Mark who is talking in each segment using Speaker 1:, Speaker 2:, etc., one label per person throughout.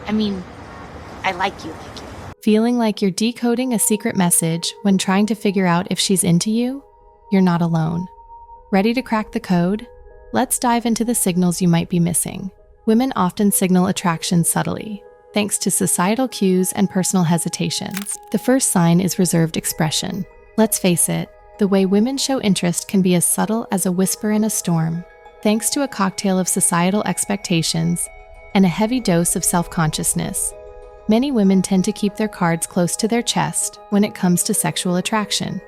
Speaker 1: I mean, I like you.
Speaker 2: Feeling like you're decoding a secret message when trying to figure out if she's into you? You're not alone. Ready to crack the code? Let's dive into the signals you might be missing. Women often signal attraction subtly, thanks to societal cues and personal hesitations. The first sign is reserved expression. Let's face it, the way women show interest can be as subtle as a whisper in a storm, thanks to a cocktail of societal expectations and a heavy dose of self-consciousness. Many women tend to keep their cards close to their chest when it comes to sexual attraction.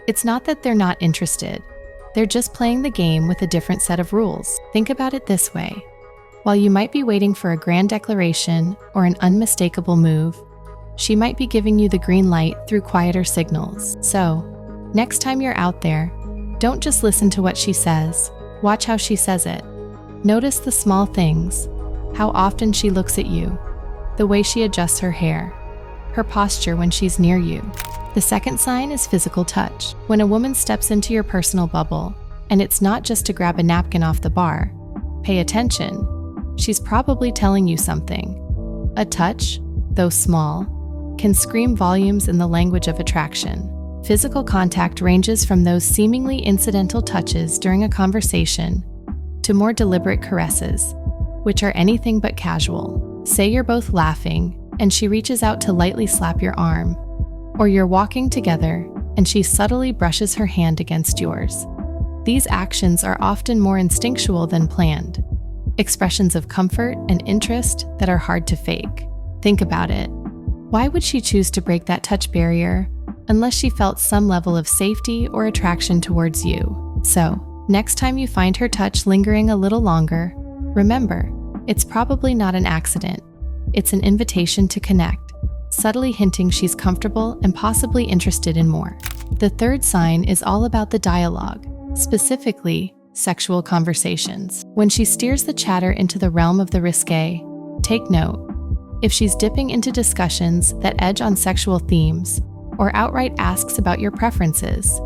Speaker 2: It's not that they're not interested, they're just playing the game with a different set of rules. Think about it this way. While you might be waiting for a grand declaration or an unmistakable move, she might be giving you the green light through quieter signals. So, next time you're out there, don't just listen to what she says, watch how she says it. Notice the small things, how often she looks at you, the way she adjusts her hair, her posture when she's near you. The second sign is physical touch. When a woman steps into your personal bubble, and it's not just to grab a napkin off the bar, pay attention. She's probably telling you something. A touch, though small, can scream volumes in the language of attraction. Physical contact ranges from those seemingly incidental touches during a conversation to more deliberate caresses, which are anything but casual. Say you're both laughing, and she reaches out to lightly slap your arm, or you're walking together, and she subtly brushes her hand against yours. These actions are often more instinctual than planned, expressions of comfort and interest that are hard to fake. Think about it. Why would she choose to break that touch barrier unless she felt some level of safety or attraction towards you? So, next time you find her touch lingering a little longer, remember, it's probably not an accident. It's an invitation to connect, subtly hinting she's comfortable and possibly interested in more. The third sign is all about the dialogue, specifically sexual conversations. When she steers the chatter into the realm of the risque, take note. If she's dipping into discussions that edge on sexual themes or outright asks about your preferences,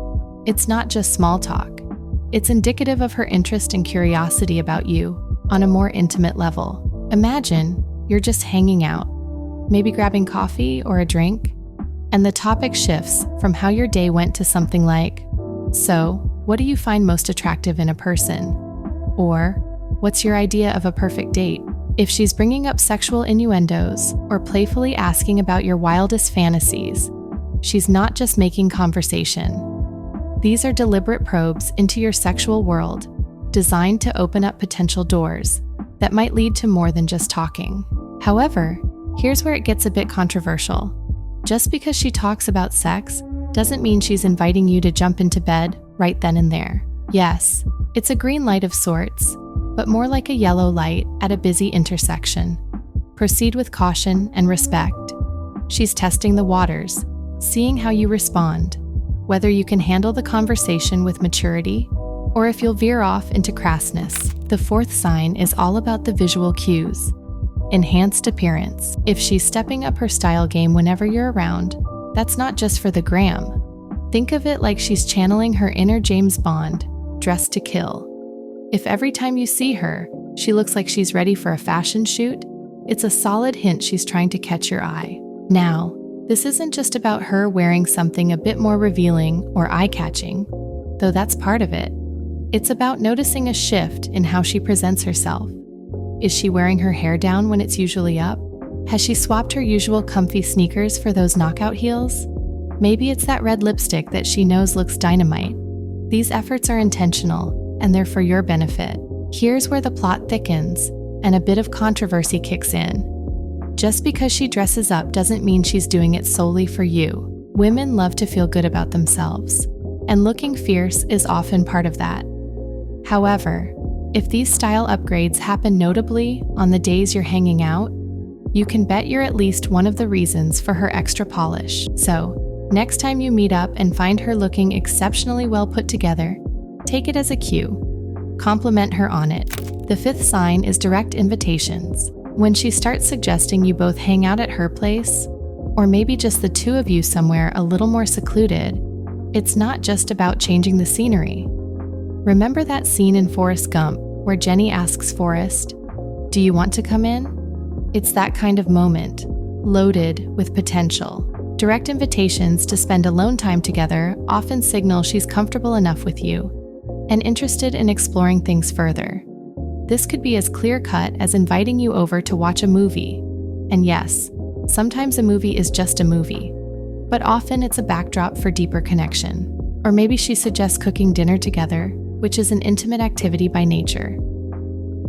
Speaker 2: it's not just small talk. It's indicative of her interest and curiosity about you on a more intimate level. Imagine you're just hanging out, maybe grabbing coffee or a drink, and the topic shifts from how your day went to something like, "So, what do you find most attractive in a person?" Or, "What's your idea of a perfect date?" If she's bringing up sexual innuendos or playfully asking about your wildest fantasies, she's not just making conversation. These are deliberate probes into your sexual world, designed to open up potential doors that might lead to more than just talking. However, here's where it gets a bit controversial. Just because she talks about sex doesn't mean she's inviting you to jump into bed right then and there. Yes, it's a green light of sorts, but more like a yellow light at a busy intersection. Proceed with caution and respect. She's testing the waters, seeing how you respond, whether you can handle the conversation with maturity or if you'll veer off into crassness. The fourth sign is all about the visual cues. Enhanced appearance. If she's stepping up her style game whenever you're around, that's not just for the gram. Think of it like she's channeling her inner James Bond, dressed to kill. If every time you see her, she looks like she's ready for a fashion shoot, it's a solid hint she's trying to catch your eye. Now, this isn't just about her wearing something a bit more revealing or eye-catching, though that's part of it. It's about noticing a shift in how she presents herself. Is she wearing her hair down when it's usually up? Has she swapped her usual comfy sneakers for those knockout heels? Maybe it's that red lipstick that she knows looks dynamite. These efforts are intentional, and they're for your benefit. Here's where the plot thickens, and a bit of controversy kicks in. Just because she dresses up doesn't mean she's doing it solely for you. Women love to feel good about themselves, and looking fierce is often part of that. However, if these style upgrades happen notably on the days you're hanging out, you can bet you're at least one of the reasons for her extra polish. So, next time you meet up and find her looking exceptionally well put together, take it as a cue. Compliment her on it. The fifth sign is direct invitations. When she starts suggesting you both hang out at her place, or maybe just the two of you somewhere a little more secluded, it's not just about changing the scenery. Remember that scene in Forrest Gump where Jenny asks Forrest, "Do you want to come in?" It's that kind of moment, loaded with potential. Direct invitations to spend alone time together often signal she's comfortable enough with you and interested in exploring things further. This could be as clear-cut as inviting you over to watch a movie. And yes, sometimes a movie is just a movie, but often it's a backdrop for deeper connection. Or maybe she suggests cooking dinner together, which is an intimate activity by nature.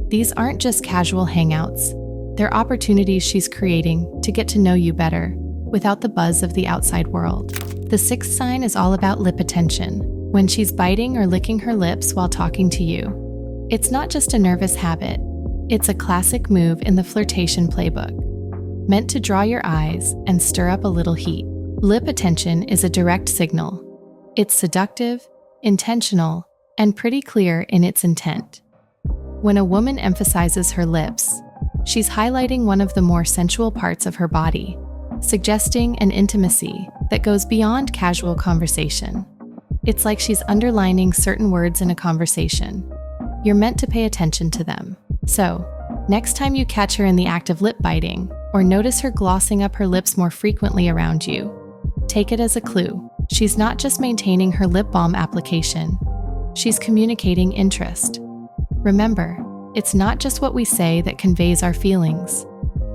Speaker 2: These aren't just casual hangouts. They're opportunities she's creating to get to know you better without the buzz of the outside world. The sixth sign is all about lip attention, when she's biting or licking her lips while talking to you. It's not just a nervous habit. It's a classic move in the flirtation playbook, meant to draw your eyes and stir up a little heat. Lip attention is a direct signal. It's seductive, intentional, and pretty clear in its intent. When a woman emphasizes her lips, she's highlighting one of the more sensual parts of her body, suggesting an intimacy that goes beyond casual conversation. It's like she's underlining certain words in a conversation. You're meant to pay attention to them. So, next time you catch her in the act of lip biting, or notice her glossing up her lips more frequently around you, take it as a clue. She's not just maintaining her lip balm application, she's communicating interest. Remember, it's not just what we say that conveys our feelings,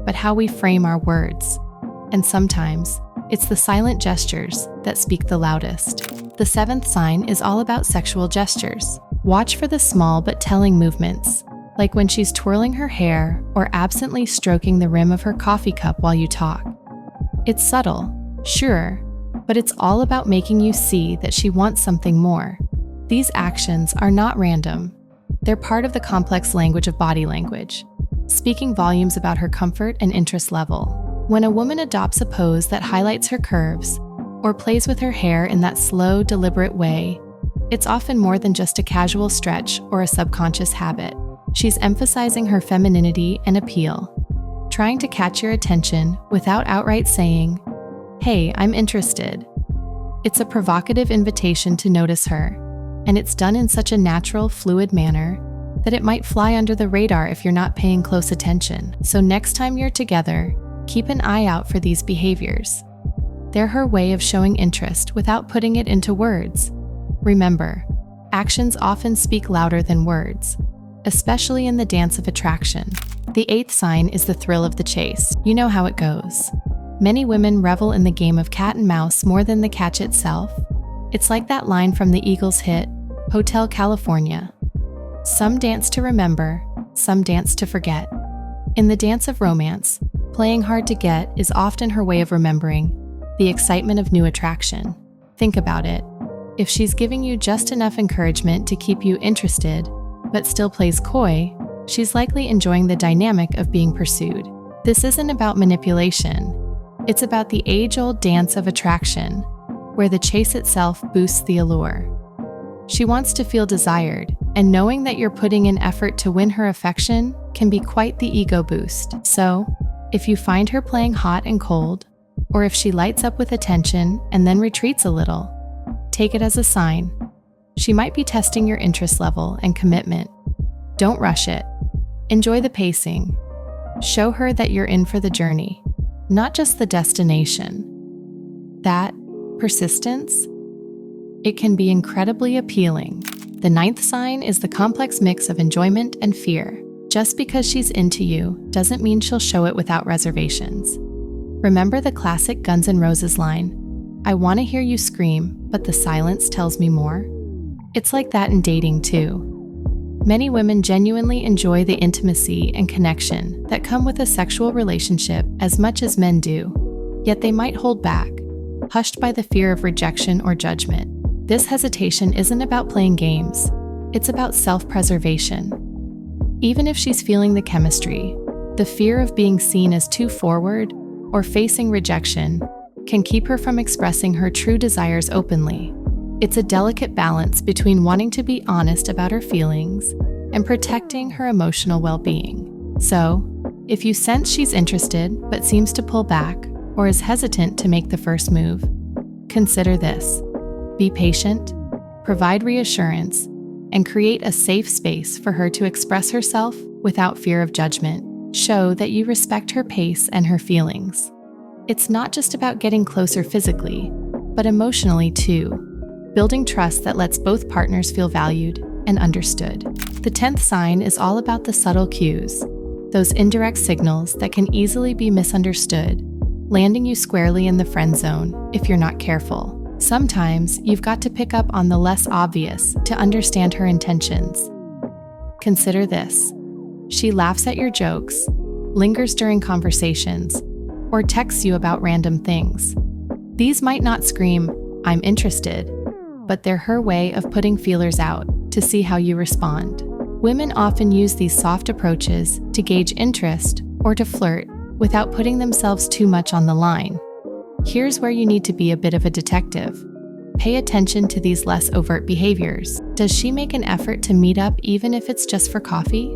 Speaker 2: but how we frame our words. And sometimes, it's the silent gestures that speak the loudest. The seventh sign is all about sexual gestures. Watch for the small but telling movements, like when she's twirling her hair or absently stroking the rim of her coffee cup while you talk. It's subtle, sure, but it's all about making you see that she wants something more. These actions are not random. They're part of the complex language of body language, speaking volumes about her comfort and interest level. When a woman adopts a pose that highlights her curves or plays with her hair in that slow, deliberate way, it's often more than just a casual stretch or a subconscious habit. She's emphasizing her femininity and appeal, trying to catch your attention without outright saying, "Hey, I'm interested." It's a provocative invitation to notice her, and it's done in such a natural, fluid manner that it might fly under the radar if you're not paying close attention. So next time you're together, keep an eye out for these behaviors. They're her way of showing interest without putting it into words. Remember, actions often speak louder than words, especially in the dance of attraction. The eighth sign is the thrill of the chase. You know how it goes. Many women revel in the game of cat and mouse more than the catch itself. It's like that line from the Eagles' hit, Hotel California. Some dance to remember, some dance to forget. In the dance of romance, playing hard to get is often her way of remembering the excitement of new attraction. Think about it. If she's giving you just enough encouragement to keep you interested, but still plays coy, she's likely enjoying the dynamic of being pursued. This isn't about manipulation. It's about the age-old dance of attraction, where the chase itself boosts the allure. She wants to feel desired, and knowing that you're putting in effort to win her affection can be quite the ego boost. So, if you find her playing hot and cold, or if she lights up with attention and then retreats a little, take it as a sign. She might be testing your interest level and commitment. Don't rush it. Enjoy the pacing. Show her that you're in for the journey, not just the destination. That persistence, it can be incredibly appealing. The ninth sign is the complex mix of enjoyment and fear. Just because she's into you doesn't mean she'll show it without reservations. Remember the classic Guns N' Roses line, "I want to hear you scream, but the silence tells me more"? It's like that in dating too. Many women genuinely enjoy the intimacy and connection that come with a sexual relationship as much as men do, yet they might hold back, hushed by the fear of rejection or judgment. This hesitation isn't about playing games, it's about self-preservation. Even if she's feeling the chemistry, the fear of being seen as too forward or facing rejection can keep her from expressing her true desires openly. It's a delicate balance between wanting to be honest about her feelings and protecting her emotional well-being. So, if you sense she's interested but seems to pull back or is hesitant to make the first move, consider this. Be patient, provide reassurance, and create a safe space for her to express herself without fear of judgment. Show that you respect her pace and her feelings. It's not just about getting closer physically, but emotionally too, building trust that lets both partners feel valued and understood. The 10th sign is all about the subtle cues, those indirect signals that can easily be misunderstood, landing you squarely in the friend zone if you're not careful. Sometimes you've got to pick up on the less obvious to understand her intentions. Consider this. She laughs at your jokes, lingers during conversations, or texts you about random things. These might not scream, "I'm interested," but they're her way of putting feelers out to see how you respond. Women often use these soft approaches to gauge interest or to flirt without putting themselves too much on the line. Here's where you need to be a bit of a detective. Pay attention to these less overt behaviors. Does she make an effort to meet up even if it's just for coffee?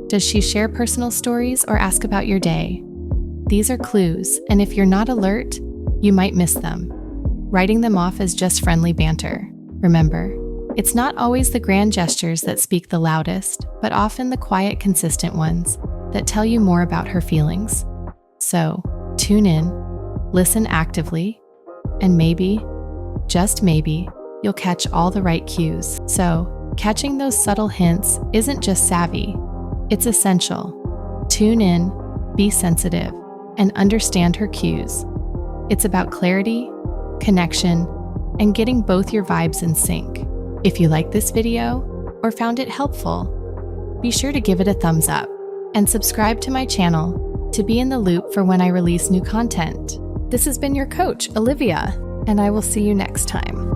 Speaker 2: Does she share personal stories or ask about your day? These are clues, and if you're not alert, you might miss them, writing them off as just friendly banter. Remember, it's not always the grand gestures that speak the loudest, but often the quiet, consistent ones that tell you more about her feelings. So, tune in, listen actively, and maybe, just maybe, you'll catch all the right cues. So, catching those subtle hints isn't just savvy, it's essential. Tune in, be sensitive, and understand her cues. It's about clarity, connection, and getting both your vibes in sync. If you liked this video or found it helpful, be sure to give it a thumbs up and subscribe to my channel to be in the loop for when I release new content. This has been your coach, Olivia, and I will see you next time.